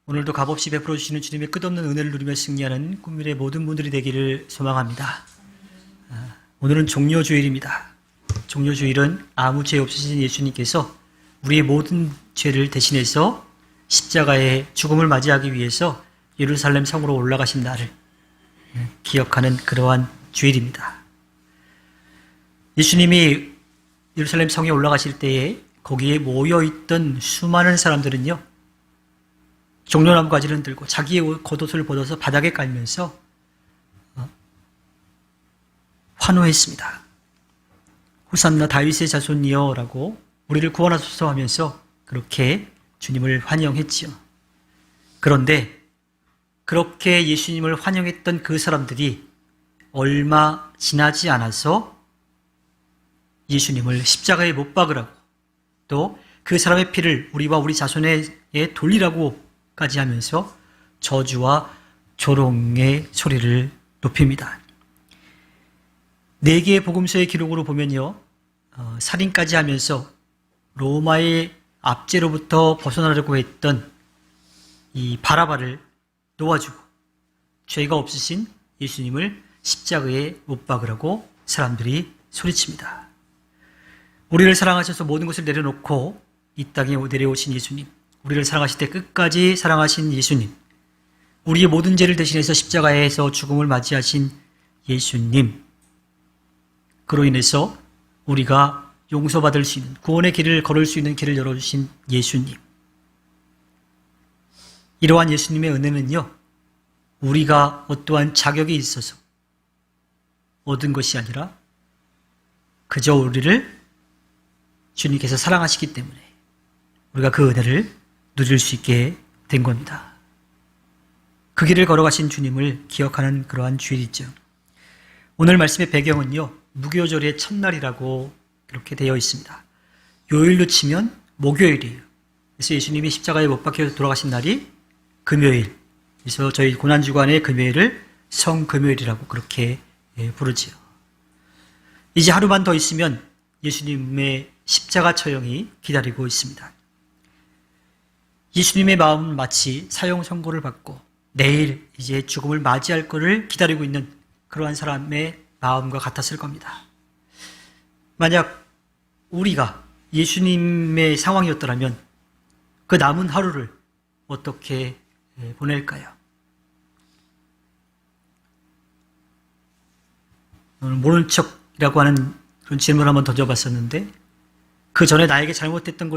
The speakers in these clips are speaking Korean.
오늘도 값없이 베풀어 주시는 주님의 끝없는 은혜를 누리며 승리하는 꿈밀의 모든 분들이 되기를 소망합니다. 오늘은 종려주일입니다. 종려주일은 아무 죄 없으신 예수님께서 우리의 모든 죄를 대신해서 십자가의 죽음을 맞이하기 위해서 예루살렘 성으로 올라가신 날을 기억하는 그러한 주일입니다. 예수님이 예루살렘 성에 올라가실 때에 거기에 모여있던 수많은 사람들은요, 종려나무 가지를 들고 자기의 겉옷을 벗어서 바닥에 깔면서 환호했습니다. 호산나 다윗의 자손이여 라고 우리를 구원하소서 하면서 그렇게 주님을 환영했지요. 그런데 그렇게 예수님을 환영했던 그 사람들이 얼마 지나지 않아서 예수님을 십자가에 못 박으라고, 또 그 사람의 피를 우리와 우리 자손에게 돌리라고까지 하면서 저주와 조롱의 소리를 높입니다. 4개의 복음서의 기록으로 보면요, 살인까지 하면서 로마의 압제로부터 벗어나려고 했던 이 바라바를 놓아주고 죄가 없으신 예수님을 십자가에 못 박으라고 사람들이 소리칩니다. 우리를 사랑하셔서 모든 것을 내려놓고 이 땅에 내려오신 예수님, 우리를 사랑하실 때 끝까지 사랑하신 예수님, 우리의 모든 죄를 대신해서 십자가에서 죽음을 맞이하신 예수님, 그로 인해서 우리가 용서받을 수 있는, 구원의 길을 걸을 수 있는 길을 열어주신 예수님, 이러한 예수님의 은혜는요, 우리가 어떠한 자격이 있어서 얻은 것이 아니라 그저 우리를 주님께서 사랑하시기 때문에 우리가 그 은혜를 누릴 수 있게 된 겁니다. 그 길을 걸어가신 주님을 기억하는 그러한 주일이죠. 오늘 말씀의 배경은요, 무교절의 첫날이라고 이렇게 되어 있습니다. 요일로 치면 목요일이에요. 그래서 예수님이 십자가에 못 박혀 돌아가신 날이 금요일, 그래서 저희 고난주간의 금요일을 성금요일이라고 그렇게 부르지요. 이제 하루만 더 있으면 예수님의 십자가 처형이 기다리고 있습니다. 예수님의 마음은 마치 사형 선고를 받고 내일 이제 죽음을 맞이할 것을 기다리고 있는 그러한 사람의 마음과 같았을 겁니다. 만약 우리가 예수님의 상황이었더라면 그 남은 하루를 어떻게 보낼까요? 오늘 모른 척이라고 하는 그런 질문을 한번 던져봤었는데, 그 전에 나에게 잘못됐던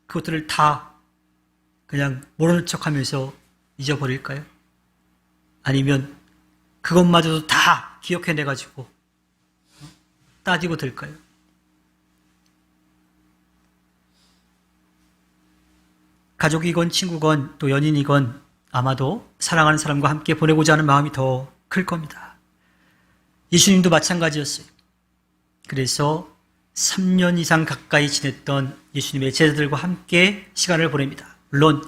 그것들을 다 그냥 모르는 척 하면서 잊어버릴까요? 아니면 그것마저도 다 기억해내가지고 따지고 들까요? 가족이건 친구건 또 연인이건 아마도 사랑하는 사람과 함께 보내고자 하는 마음이 더 클 겁니다. 예수님도 마찬가지였어요. 그래서 3년 이상 가까이 지냈던 예수님의 제자들과 함께 시간을 보냅니다. 물론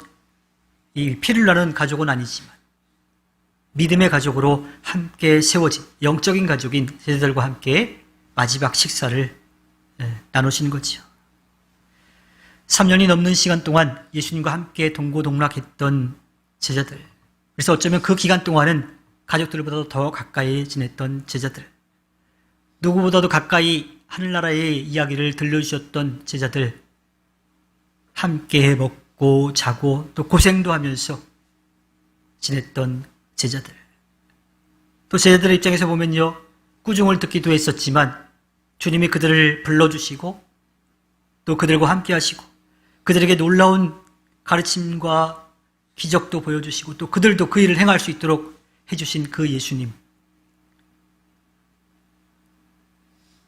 이 피를 나눈 가족은 아니지만 믿음의 가족으로 함께 세워진 영적인 가족인 제자들과 함께 마지막 식사를 나누신 거죠. 3년이 넘는 시간 동안 예수님과 함께 동고동락했던 제자들, 그래서 어쩌면 그 기간 동안은 가족들보다도 더 가까이 지냈던 제자들, 누구보다도 가까이 하늘나라의 이야기를 들려주셨던 제자들, 함께 먹고 자고 또 고생도 하면서 지냈던 제자들, 또 제자들의 입장에서 보면요, 꾸중을 듣기도 했었지만 주님이 그들을 불러주시고 또 그들과 함께 하시고 그들에게 놀라운 가르침과 기적도 보여주시고 또 그들도 그 일을 행할 수 있도록 해주신 그 예수님,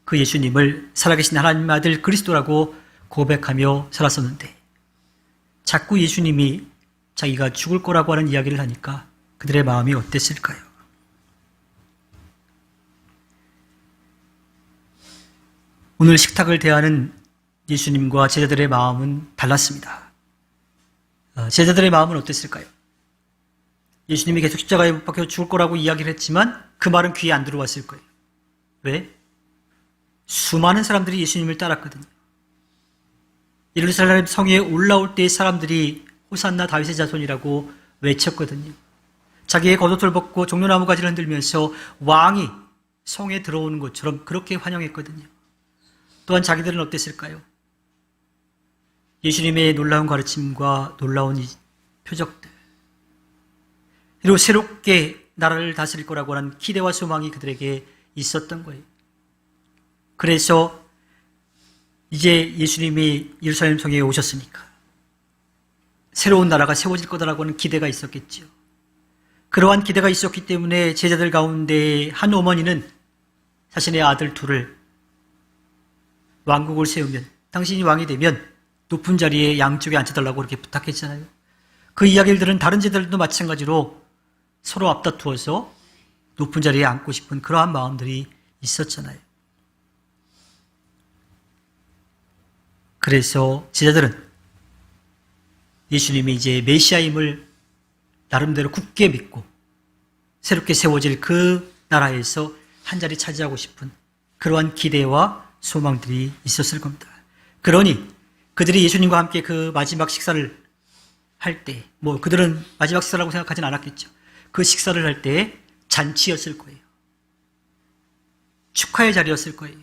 그 예수님을 살아계신 하나님 아들 그리스도라고 고백하며 살았었는데, 자꾸 예수님이 자기가 죽을 거라고 하는 이야기를 하니까 그들의 마음이 어땠을까요? 오늘 식탁을 대하는 예수님과 제자들의 마음은 달랐습니다. 제자들의 마음은 어땠을까요? 예수님이 계속 십자가에 못 박혀 죽을 거라고 이야기를 했지만 그 말은 귀에 안 들어왔을 거예요. 왜? 수많은 사람들이 예수님을 따랐거든요. 예루살렘 성에 올라올 때의 사람들이 호산나 다윗의 자손이라고 외쳤거든요. 자기의 겉옷을 벗고 종려나무 가지를 흔들면서 왕이 성에 들어오는 것처럼 그렇게 환영했거든요. 또한 자기들은 어땠을까요? 예수님의 놀라운 가르침과 놀라운 이 표적들, 그리고 새롭게 나라를 다스릴 거라고 하는 기대와 소망이 그들에게 있었던 거예요. 그래서 이제 예수님이 예루살렘 성에 오셨으니까 새로운 나라가 세워질 거다라고 하는 기대가 있었겠죠. 그러한 기대가 있었기 때문에 제자들 가운데 한 어머니는 자신의 아들 둘을 왕국을 세우면, 당신이 왕이 되면 높은 자리에 양쪽에 앉혀달라고 그렇게 부탁했잖아요. 그 이야기를 들은 다른 제자들도 마찬가지로 서로 앞다투어서 높은 자리에 앉고 싶은 그러한 마음들이 있었잖아요. 그래서 제자들은 예수님이 이제 메시아임을 나름대로 굳게 믿고 새롭게 세워질 그 나라에서 한 자리 차지하고 싶은 그러한 기대와 소망들이 있었을 겁니다. 그러니 그들이 예수님과 함께 그 마지막 식사를 할 때, 그들은 마지막 식사라고 생각하진 않았겠죠. 그 식사를 할 때 잔치였을 거예요. 축하의 자리였을 거예요.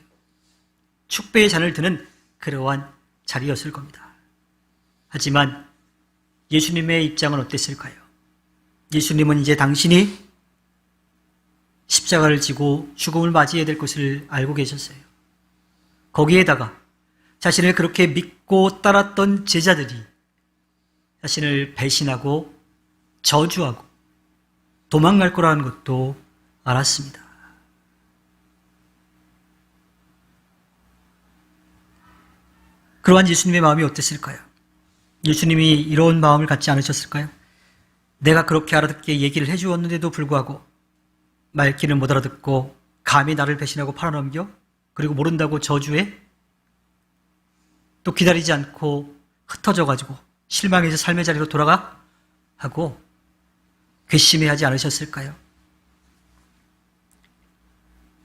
축배의 잔을 드는 그러한 자리였을 겁니다. 하지만 예수님의 입장은 어땠을까요? 예수님은 이제 당신이 십자가를 지고 죽음을 맞이해야 될 것을 알고 계셨어요. 거기에다가 자신을 그렇게 믿고 따랐던 제자들이 자신을 배신하고 저주하고 도망갈 거라는 것도 알았습니다. 그러한 예수님의 마음이 어땠을까요? 예수님이 이런 마음을 갖지 않으셨을까요? 내가 그렇게 알아듣게 얘기를 해주었는데도 불구하고 말귀는 못 알아듣고 감히 나를 배신하고 팔아넘겨? 그리고 모른다고 저주해? 또 기다리지 않고 흩어져가지고 실망해서 삶의 자리로 돌아가? 하고 괘씸해하지 않으셨을까요?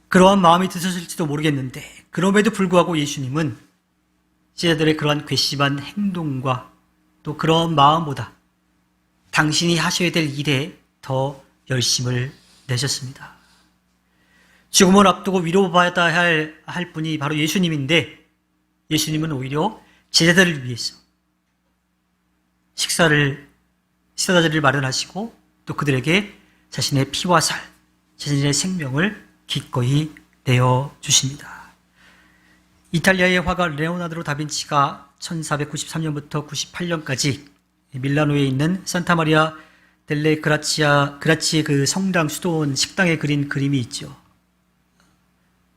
그러한 마음이 드셨을지도 모르겠는데 그럼에도 불구하고 예수님은 제자들의 그러한 괘씸한 행동과 또 그런 마음보다 당신이 하셔야 될 일에 더 열심을 내셨습니다. 죽음을 앞두고 위로받아야 할 분이 바로 예수님인데 예수님은 오히려 제자들을 위해서 식사 자리를 마련하시고 또 그들에게 자신의 피와 살, 자신의 생명을 기꺼이 내어주십니다. 이탈리아의 화가 레오나르도 다빈치가 1493년부터 98년까지 밀라노에 있는 산타마리아 델레 그라치의 그 성당 수도원 식당에 그린 그림이 있죠.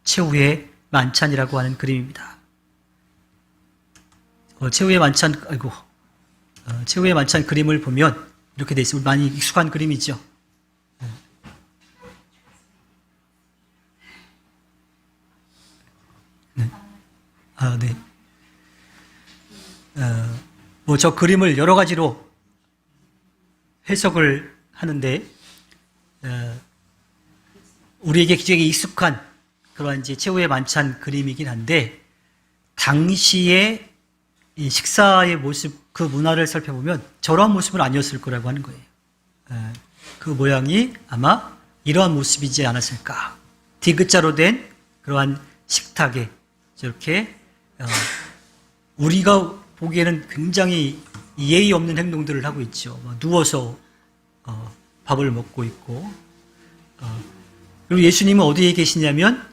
최후의 만찬이라고 하는 그림입니다. 최후의 만찬 그림을 보면 이렇게 돼 있습니다. 많이 익숙한 그림이죠. 네. 저 그림을 여러 가지로 해석을 하는데, 우리에게 굉장히 익숙한 그러한 이제 최후의 만찬 그림이긴 한데, 당시의 이 식사의 모습, 그 문화를 살펴보면 저러한 모습은 아니었을 거라고 하는 거예요. 그 모양이 아마 이러한 모습이지 않았을까. 디귿자로 된 그러한 식탁에 저렇게 우리가 보기에는 굉장히 예의 없는 행동들을 하고 있죠. 누워서 밥을 먹고 있고, 그리고 예수님은 어디에 계시냐면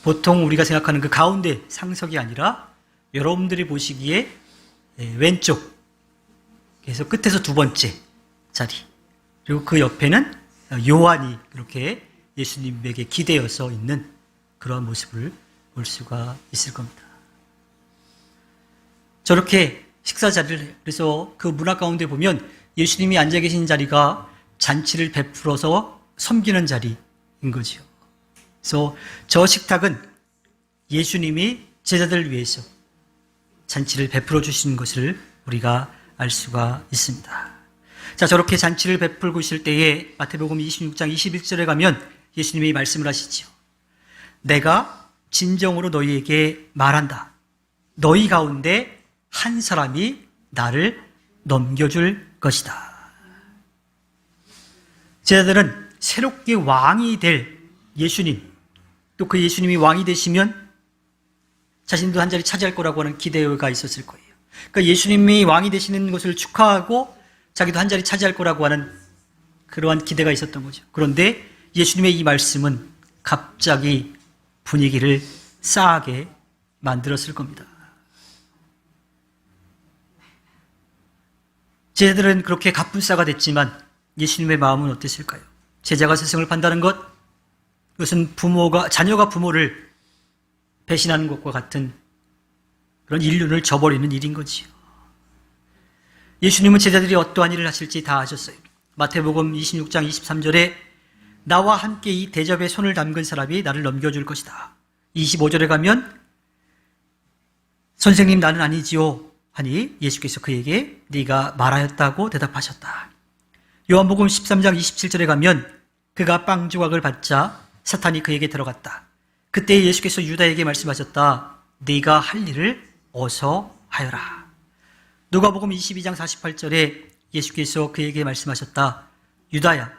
보통 우리가 생각하는 그 가운데 상석이 아니라 여러분들이 보시기에 왼쪽, 그래서 끝에서 두 번째 자리, 그리고 그 옆에는 요한이 이렇게 예수님에게 기대어서 있는 그러한 모습을 볼 수가 있을 겁니다. 저렇게 식사 자리를, 그래서 그 문화 가운데 보면 예수님이 앉아 계신 자리가 잔치를 베풀어서 섬기는 자리인 거죠. 그래서 저 식탁은 예수님이 제자들을 위해서 잔치를 베풀어 주시는 것을 우리가 알 수가 있습니다. 자, 저렇게 잔치를 베풀고 있을 때에 마태복음 26장 21절에 가면 예수님이 말씀을 하시죠. 내가 진정으로 너희에게 말한다. 너희 가운데 한 사람이 나를 넘겨줄 것이다. 제자들은 새롭게 왕이 될 예수님, 또 그 예수님이 왕이 되시면 자신도 한 자리 차지할 거라고 하는 기대가 있었을 거예요. 그러니까 예수님이 왕이 되시는 것을 축하하고 자기도 한 자리 차지할 거라고 하는 그러한 기대가 있었던 거죠. 그런데 예수님의 이 말씀은 갑자기 분위기를 싸하게 만들었을 겁니다. 제자들은 그렇게 갑분싸가 됐지만 예수님의 마음은 어땠을까요? 제자가 스승을 판다는 것, 그것은 자녀가 부모를 배신하는 것과 같은 그런 인륜을 저버리는 일인 거지요. 예수님은 제자들이 어떠한 일을 하실지 다 아셨어요. 마태복음 26장 23절에 나와 함께 이 대접에 손을 담근 사람이 나를 넘겨줄 것이다. 25절에 가면 선생님 나는 아니지요 하니 예수께서 그에게 네가 말하였다고 대답하셨다. 요한복음 13장 27절에 가면 그가 빵 조각을 받자 사탄이 그에게 들어갔다. 그때 예수께서 유다에게 말씀하셨다. 네가 할 일을 어서 하여라. 누가복음 22장 48절에 예수께서 그에게 말씀하셨다. 유다야,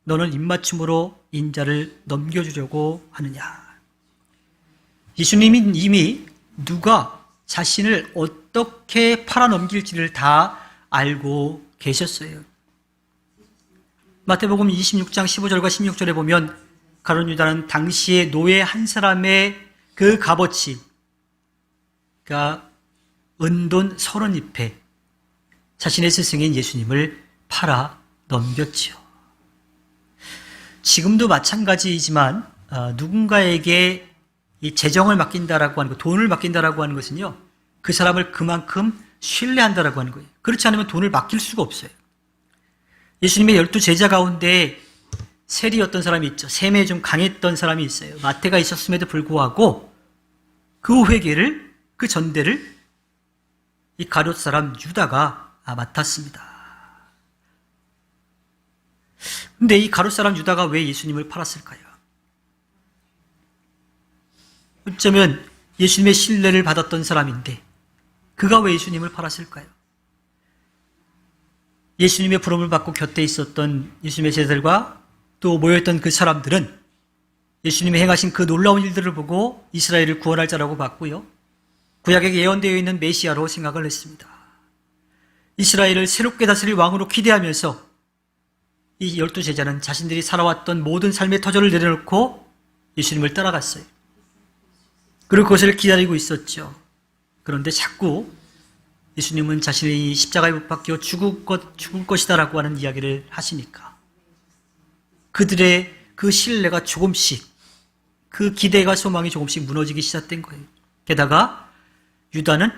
너는 입맞춤으로 인자를 넘겨주려고 하느냐. 예수님은 이미 누가 자신을 어떻게 팔아넘길지를 다 알고 계셨어요. 마태복음 26장 15절과 16절에 보면 가룟 유다는 당시의 노예 한 사람의 그 값어치, 그러니까 은돈 30회 자신의 스승인 예수님을 팔아 넘겼지요. 지금도 마찬가지이지만 누군가에게 이 재정을 맡긴다라고 하는 것, 돈을 맡긴다라고 하는 것은요, 그 사람을 그만큼 신뢰한다라고 하는 거예요. 그렇지 않으면 돈을 맡길 수가 없어요. 예수님의 12제자 가운데 세리였던 사람이 있죠. 셈에 좀 강했던 사람이 있어요. 마태가 있었음에도 불구하고 그 회계를, 그 전대를 이 가룟 사람 유다가 맡았습니다. 근데 이 가룟 사람 유다가 왜 예수님을 팔았을까요? 어쩌면 예수님의 신뢰를 받았던 사람인데 그가 왜 예수님을 팔았을까요? 예수님의 부름을 받고 곁에 있었던 예수님의 제자들과 또 모여있던 그 사람들은 예수님이 행하신 그 놀라운 일들을 보고 이스라엘을 구원할 자라고 봤고요. 구약에 예언되어 있는 메시아로 생각을 했습니다. 이스라엘을 새롭게 다스릴 왕으로 기대하면서 이 12제자는 자신들이 살아왔던 모든 삶의 터전을 내려놓고 예수님을 따라갔어요. 그리고 그것을 기다리고 있었죠. 그런데 자꾸 예수님은 자신의 십자가에 못 박혀 죽을 것이다라고 하는 이야기를 하시니까 그들의 그 신뢰가 조금씩, 그 기대가 소망이 조금씩 무너지기 시작된 거예요. 게다가 유다는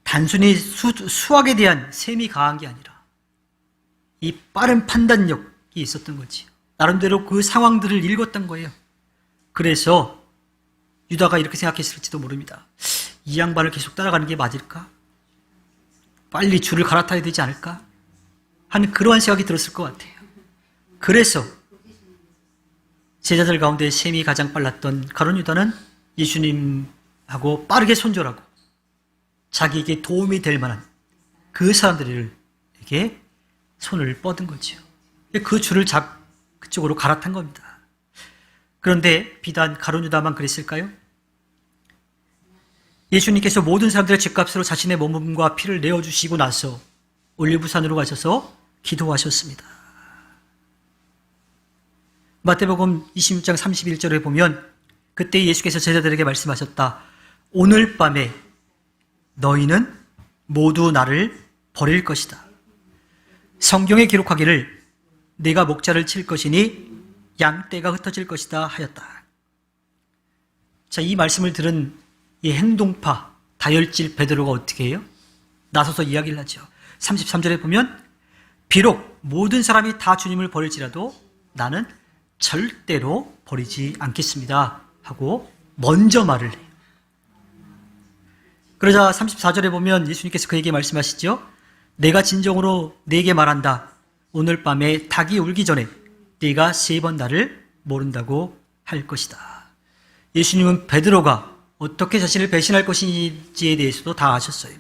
단순히 수학에 대한 셈이 강한 게 아니라 이 빠른 판단력이 있었던 거지. 나름대로 그 상황들을 읽었던 거예요. 그래서 유다가 이렇게 생각했을지도 모릅니다. 이 양반을 계속 따라가는 게 맞을까? 빨리 줄을 갈아타야 되지 않을까? 하는 그러한 생각이 들었을 것 같아요. 그래서 제자들 가운데 셈이 가장 빨랐던 가룟 유다는 예수님하고 빠르게 손절하고 자기에게 도움이 될 만한 그 사람들에게 손을 뻗은 거죠. 그 줄을 그쪽으로 갈아탄 겁니다. 그런데 비단 가룟 유다만 그랬을까요? 예수님께서 모든 사람들의 죗값으로 자신의 몸과 피를 내어주시고 나서 올리브산으로 가셔서 기도하셨습니다. 마태복음 26장 31절에 보면 그때 예수께서 제자들에게 말씀하셨다. 오늘 밤에 너희는 모두 나를 버릴 것이다. 성경에 기록하기를 내가 목자를 칠 것이니 양떼가 흩어질 것이다 하였다. 자, 이 말씀을 들은 이 행동파 다혈질 베드로가 어떻게 해요? 나서서 이야기를 하죠. 33절에 보면 비록 모든 사람이 다 주님을 버릴지라도 나는 절대로 버리지 않겠습니다 하고 먼저 말을 해요. 그러자 34절에 보면 예수님께서 그에게 말씀하시죠. 내가 진정으로 네게 말한다. 오늘 밤에 닭이 울기 전에 네가 3번 나를 모른다고 할 것이다. 예수님은 베드로가 어떻게 자신을 배신할 것인지에 대해서도 다 아셨어요.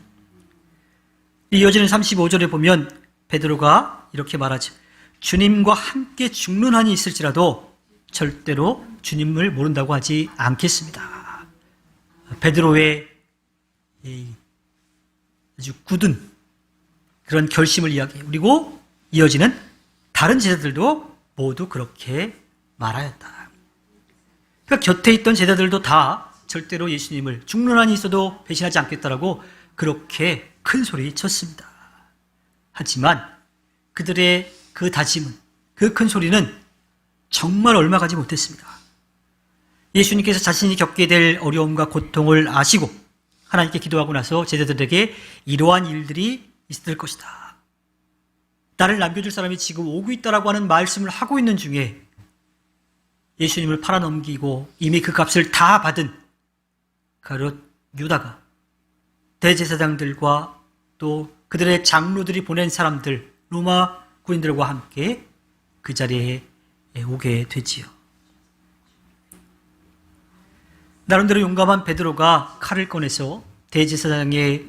이어지는 35절에 보면 베드로가 이렇게 말하죠. 주님과 함께 죽는 한이 있을지라도 절대로 주님을 모른다고 하지 않겠습니다. 베드로의 아주 굳은 그런 결심을 이야기해요. 그리고 이어지는 다른 제자들도 모두 그렇게 말하였다. 그러니까 곁에 있던 제자들도 다 절대로 예수님을 죽는 한이 있어도 배신하지 않겠다라고 그렇게 큰 소리 쳤습니다. 하지만 그들의 그 다짐은, 그 큰 소리는 정말 얼마 가지 못했습니다. 예수님께서 자신이 겪게 될 어려움과 고통을 아시고 하나님께 기도하고 나서 제자들에게 이러한 일들이 있을 것이다. 나를 남겨줄 사람이 지금 오고 있다라고 하는 말씀을 하고 있는 중에 예수님을 팔아넘기고 이미 그 값을 다 받은 가룟 유다가 대제사장들과 또 그들의 장로들이 보낸 사람들, 로마 군인들과 함께 그 자리에 오게 되지요. 나름대로 용감한 베드로가 칼을 꺼내서 대제사장의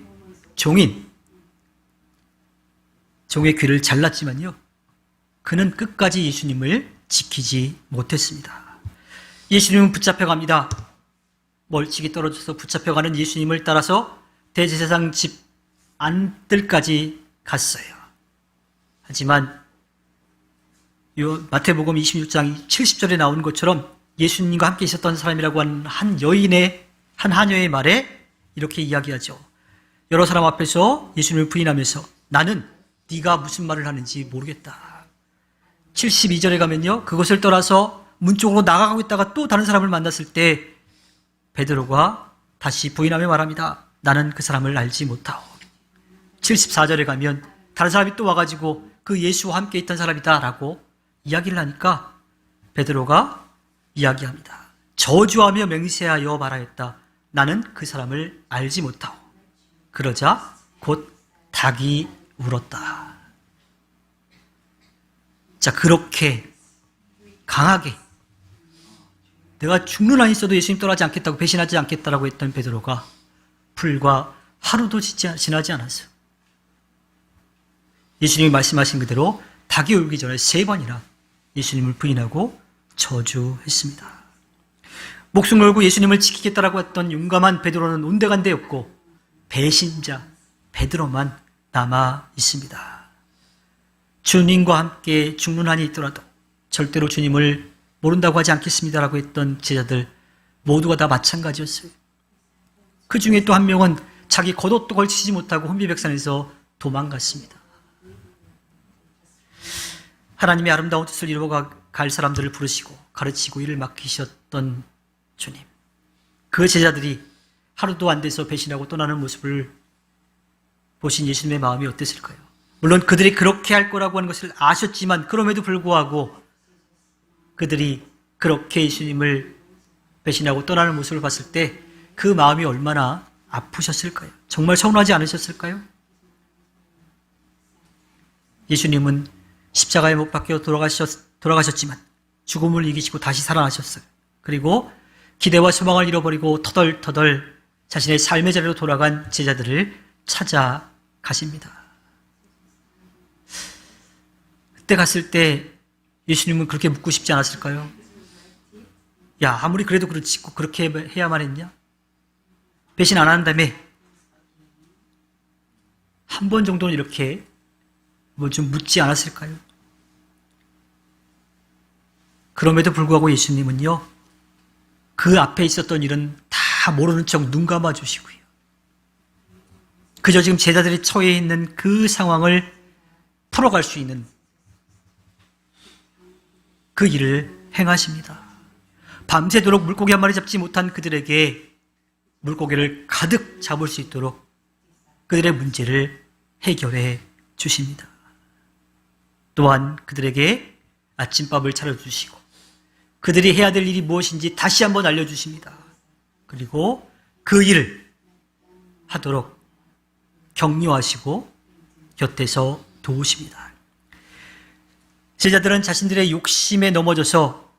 종의 귀를 잘랐지만요, 그는 끝까지 예수님을 지키지 못했습니다. 예수님은 붙잡혀갑니다. 멀찍이 떨어져서 붙잡혀가는 예수님을 따라서 대제사장 집 안뜰까지 갔어요. 하지만 마태복음 26장 70절에 나온 것처럼 예수님과 함께 있었던 사람이라고 하는 한 하녀의 말에 이렇게 이야기하죠. 여러 사람 앞에서 예수님을 부인하면서 나는 네가 무슨 말을 하는지 모르겠다. 72절에 가면요, 그것을 떠나서 문 쪽으로 나가고 있다가 또 다른 사람을 만났을 때 베드로가 다시 부인하며 말합니다. 나는 그 사람을 알지 못하오. 74절에 가면 다른 사람이 또 와가지고 그 예수와 함께 있던 사람이다 라고 이야기를 하니까 베드로가 이야기합니다. 저주하며 맹세하여 말하였다. 나는 그 사람을 알지 못하오. 그러자 곧 닭이 울었다. 자, 그렇게 강하게 내가 죽는 한이 있어도 예수님 떠나지 않겠다고, 배신하지 않겠다라고 했던 베드로가 불과 하루도 지나지 않았어요. 예수님이 말씀하신 그대로 닭이 울기 전에 3번이나 예수님을 부인하고 저주했습니다. 목숨 걸고 예수님을 지키겠다라고 했던 용감한 베드로는 온데간데 없고 배신자 베드로만 남아 있습니다. 주님과 함께 죽는 한이 있더라도 절대로 주님을 모른다고 하지 않겠습니다라고 했던 제자들 모두가 다 마찬가지였어요. 그 중에 또 한 명은 자기 겉옷도 걸치지 못하고 혼비백산에서 도망갔습니다. 하나님의 아름다운 뜻을 이루어갈 사람들을 부르시고 가르치고 일을 맡기셨던 주님, 그 제자들이 하루도 안 돼서 배신하고 떠나는 모습을 보신 예수님의 마음이 어땠을까요? 물론 그들이 그렇게 할 거라고 하는 것을 아셨지만 그럼에도 불구하고 그들이 그렇게 예수님을 배신하고 떠나는 모습을 봤을 때 그 마음이 얼마나 아프셨을까요? 정말 서운하지 않으셨을까요? 예수님은 십자가에 못 박혀 돌아가셨지만 죽음을 이기시고 다시 살아나셨어요. 그리고 기대와 소망을 잃어버리고 터덜터덜 자신의 삶의 자리로 돌아간 제자들을 찾아가십니다. 그때 갔을 때 예수님은 그렇게 묻고 싶지 않았을까요? 야, 아무리 그래도 그렇지 그렇게 해야만 했냐? 배신 안 한다며 한 번 정도는 이렇게 뭐 좀 묻지 않았을까요? 그럼에도 불구하고 예수님은요, 그 앞에 있었던 일은 다 모르는 척 눈 감아 주시고요. 그저 지금 제자들이 처해 있는 그 상황을 풀어갈 수 있는 그 일을 행하십니다. 밤새도록 물고기 한 마리 잡지 못한 그들에게 물고기를 가득 잡을 수 있도록 그들의 문제를 해결해 주십니다. 또한 그들에게 아침밥을 차려주시고 그들이 해야 될 일이 무엇인지 다시 한번 알려주십니다. 그리고 그 일을 하도록 격려하시고 곁에서 도우십니다. 제자들은 자신들의 욕심에 넘어져서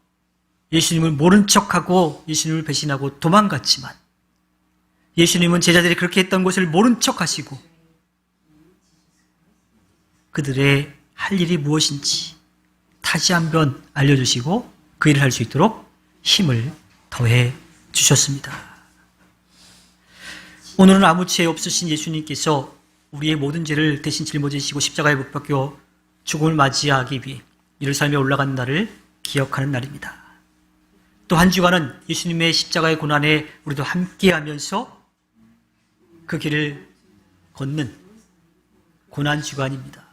예수님을 모른 척하고 예수님을 배신하고 도망갔지만 예수님은 제자들이 그렇게 했던 것을 모른 척하시고 그들의 할 일이 무엇인지 다시 한번 알려주시고 그 일을 할 수 있도록 힘을 더해 주셨습니다. 오늘은 아무 죄 없으신 예수님께서 우리의 모든 죄를 대신 짊어지시고 십자가에 못 박혀 죽음을 맞이하기 위해 예루살렘에 올라간 날을 기억하는 날입니다. 또 한 주간은 예수님의 십자가의 고난에 우리도 함께하면서 그 길을 걷는 고난주간입니다.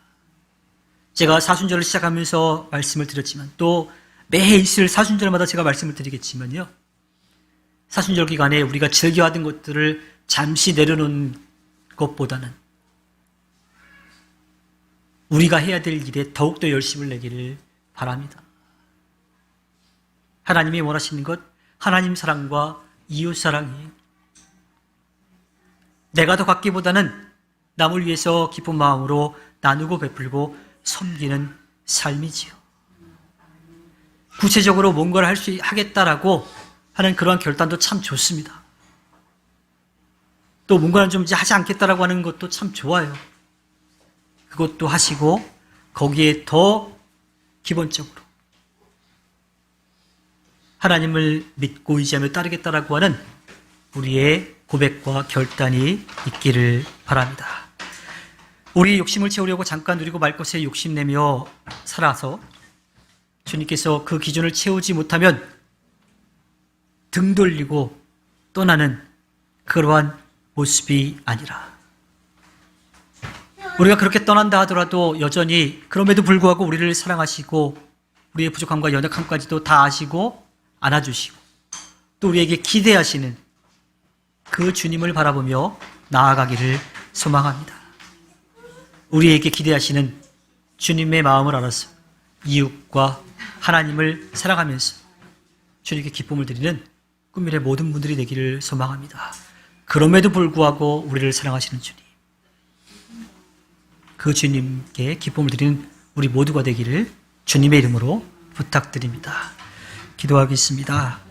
제가 사순절을 시작하면서 말씀을 드렸지만 또 매해 있을 사순절마다 제가 말씀을 드리겠지만요. 사순절 기간에 우리가 즐겨하던 것들을 잠시 내려놓는 것보다는 우리가 해야 될 일에 더욱더 열심을 내기를 바랍니다. 하나님이 원하시는 것, 하나님 사랑과 이웃 사랑이에요. 내가 더 갖기보다는 남을 위해서 기쁜 마음으로 나누고 베풀고 섬기는 삶이지요. 구체적으로 뭔가를 하겠다라고 하는 그러한 결단도 참 좋습니다. 또 뭔가를 좀 이제 하지 않겠다라고 하는 것도 참 좋아요. 그것도 하시고 거기에 더 기본적으로 하나님을 믿고 의지하며 따르겠다라고 하는 우리의 고백과 결단이 있기를 바랍니다. 우리 욕심을 채우려고 잠깐 누리고 말 것에 욕심내며 살아서 주님께서 그 기준을 채우지 못하면 등 돌리고 떠나는 그러한 모습이 아니라 우리가 그렇게 떠난다 하더라도 여전히 그럼에도 불구하고 우리를 사랑하시고 우리의 부족함과 연약함까지도 다 아시고 안아주시고 또 우리에게 기대하시는 그 주님을 바라보며 나아가기를 소망합니다. 우리에게 기대하시는 주님의 마음을 알아서 이웃과 하나님을 사랑하면서 주님께 기쁨을 드리는 꿈밀의 모든 분들이 되기를 소망합니다. 그럼에도 불구하고 우리를 사랑하시는 주님, 그 주님께 기쁨을 드리는 우리 모두가 되기를 주님의 이름으로 부탁드립니다. 기도하겠습니다.